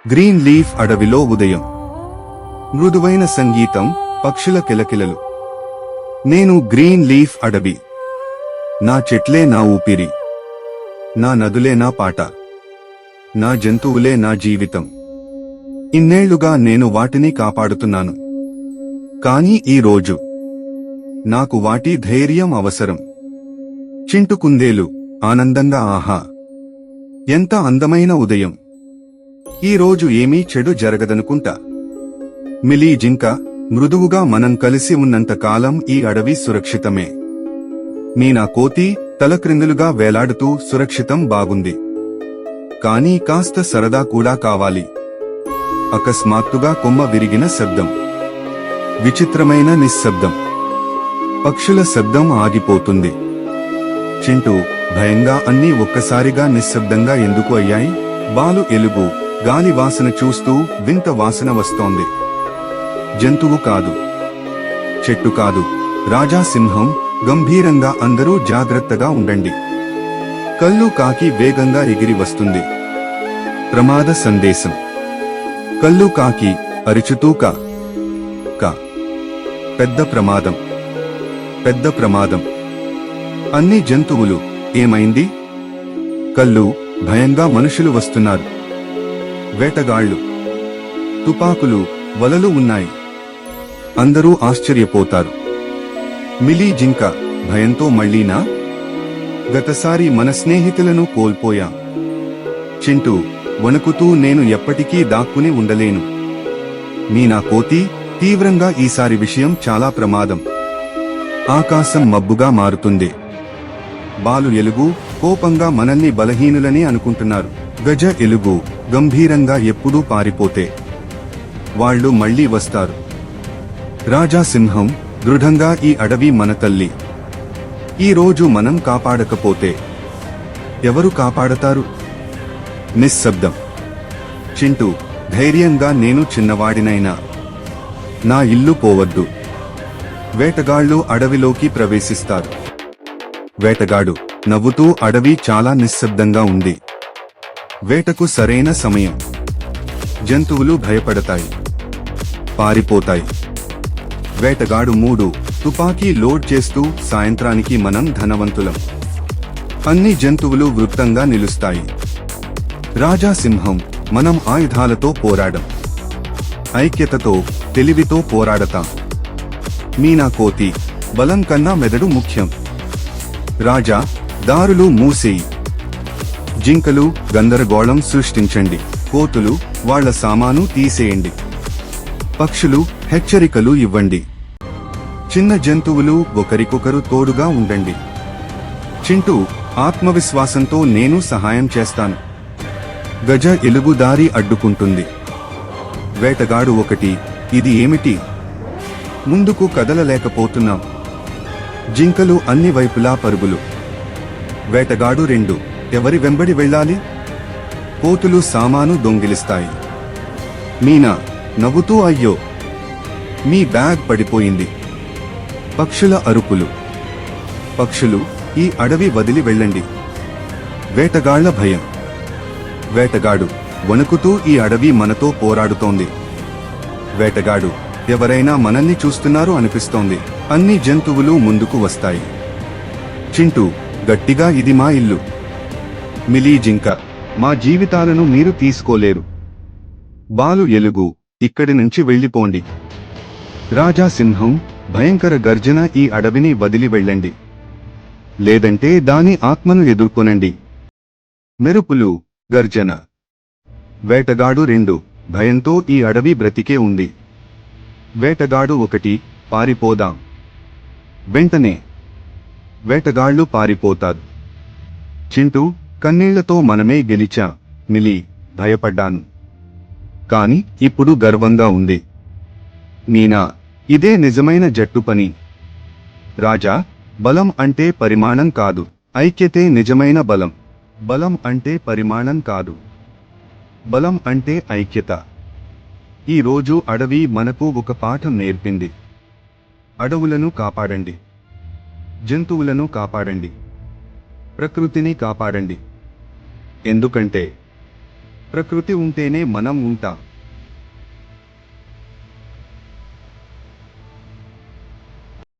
Green leaf అడవిలో ఉదయం. మృదువైన సంగీతం, పక్షుల కిలకిలలు. నేను గ్రీన్ లీఫ్ అడవి. నా చెట్లే నా ఊపిరి. నా నదులే నా పాట. నా జంతువులే నా జీవితం. ఇన్నేళ్లుగా నేను వాటిని కాపాడుతున్నాను. కానీ ఈ రోజు నాకు వాటి ధైర్యం అవసరం. చింటు కుందేలు ఆనందంగా ఆహా! ఎంత అందమైన ఉదయం. ఈ రోజు ఏమీ చెడు జరగదనుకుంటా. మిలీ జింక మృదువుగా మనం కలిసి ఉన్నంత కాలం ఈ అడవి సురక్షితమే. మీనా కోతి తలక్రిందులుగా వేలాడుతూ సురక్షితం బాగుంది. కానీ కాస్త సరదా కూడా కావాలి. అకస్మాత్తుగా కొమ్మ విరిగిన శబ్దం. విచిత్రమైన నిశ్శబ్దం. పక్షుల శబ్దం ఆగిపోతుంది. చింటూ భయంగా అన్నీ ఒక్కసారిగా నిశ్శబ్దంగా ఎందుకు అయ్యాయి? బాలు ఎలుగు గాలి వాసన చూస్తూ వింత వాసన వస్తోంది. జంతువు కాదు, చెట్టు కాదు, రాజా సింహం గంభీరంగా అందరూ జాగ్రత్తగా ఉండండి. కల్లు కాకి వేగంగా ఎగిరి వస్తుంది. ప్రమాద సందేశం. కల్లు కాకి అరుచుతూ కా కా. పెద్ద ప్రమాదం, పెద్ద ప్రమాదం. అన్ని జంతువులు ఏమైంది? కల్లు భయంగా మనుషులు వస్తున్నారు. వేటగాళ్లు, తుపాకులు, వలలు ఉన్నాయి. అందరూ ఆశ్చర్యపోతారు. మిలీ జింక భయంతో మళ్ళీనా? గతసారి మన స్నేహితులను కోల్పోయా. చింటూ వణుకుతూ నేను ఎప్పటికీ దాక్కుని ఉండలేను. మీనా కోతి తీవ్రంగా ఈసారి విషయం చాలా ప్రమాదం. ఆకాశం మబ్బుగా మారుతుంది. బాలు ఎలుగు కోపంగా మనల్ని బలహీనులని అనుకుంటున్నారు. గజ ఎలుగు గంభీరంగా ఎప్పుడూ పారిపోతే వాళ్ళు మళ్లీ వస్తారు. రాజా సింహం దృఢంగా ఈ అడవి మన తల్లి. ఈ రోజు మనం కాపాడకపోతే ఎవరు కాపాడతారు? నిశ్శబ్దం. చింటూ ధైర్యంగా నేను చిన్నవాడినైనా నా ఇల్లు పోవద్దు. వేటగాళ్లు అడవిలోకి ప్రవేశిస్తారు. వేటగాడు నవ్వుతూ అడవి చాలా నిశ్శబ్దంగా ఉంది. వేటకు సరైన సమయం. జంతువులు భయపడతాయి, పారిపోతాయి. వేటగాడు 3 తుపాకీ లోడ్ చేస్తూ సాయంత్రానికి మనం ధనవంతులం. అన్ని జంతువులు వృత్తంగా నిలుస్తాయి. రాజా సింహం మనం ఆయుధాలతో పోరాడం. ఐక్యతతో, తెలివితో పోరాడతాం. మీనా కోతి బలం కన్నా మెదడు ముఖ్యం. రాజా దారులు మూసేయి. జింకలు గందరగోళం సృష్టించండి. కోతులు వాళ్ల సామాను తీసేయండి. పక్షులు హెచ్చరికలు ఇవ్వండి. చిన్న జంతువులు ఒకరికొకరు తోడుగా ఉండండి. చింటూ ఆత్మవిశ్వాసంతో నేను సహాయం చేస్తాను. గజ ఎలుగు దారి అడ్డుకుంటుంది. వేటగాడు 1 ఇది ఏమిటి? ముందుకు కదలలేకపోతున్నాం. జింకలు అన్ని వైపులా పరుగులు. వేటగాడు 2 ఎవరి వెంబడి వెళ్ళాలి? కోతులు సామాను దొంగిలిస్తాయి. మీనా నవ్వుతూ అయ్యో మీ బ్యాగ్ పడిపోయింది. పక్షుల అరుపులు. పక్షులు ఈ అడవి వదిలి వెళ్ళండి. వేటగాళ్ల భయం. వేటగాడు వణుకుతూ ఈ అడవి మనతో పోరాడుతోంది. వేటగాడు ఎవరైనా మనల్ని చూస్తున్నారు అనిపిస్తోంది. అన్ని జంతువులు ముందుకు వస్తాయి. చింటూ గట్టిగా ఇది మా ఇల్లు. మిలీ జింక మా జీవితాలను మీరు తీసుకోలేరు. బాలు ఎలుగు ఇక్కడి నుంచి వెళ్ళిపోండి. రాజా సింహం భయంకర గర్జన ఈ అడవిని వదిలి వెళ్ళండి. లేదంటే దాని ఆత్మను ఎదుర్కొనండి. మెరుపులు, గర్జన. వేటగాడు 2 భయంతో ఈ అడవి బ్రతికే ఉంది. వేటగాడు 1 పారిపోదాం. వెంటనే వేటగాళ్లు పారిపోతారు. చింటూ కన్నీళ్లతో మనమే గెలిచా. మిలీ భయపడ్డాను. కాని ఇప్పుడు గర్వంగా ఉంది. మీనా ఇదే నిజమైన జట్టు పని. రాజా బలం అంటే పరిమాణం కాదు, ఐక్యతే నిజమైన బలం. బలం అంటే పరిమాణం కాదు, బలం అంటే ఐక్యత. ఈ రోజు అడవి మనకు ఒక పాఠం నేర్పింది. అడవులను కాపాడండి, జంతువులను కాపాడండి, ప్రకృతిని కాపాడండి. ఎందుకంటే ప్రకృతి ఉంటేనే మనం ఉంటాం.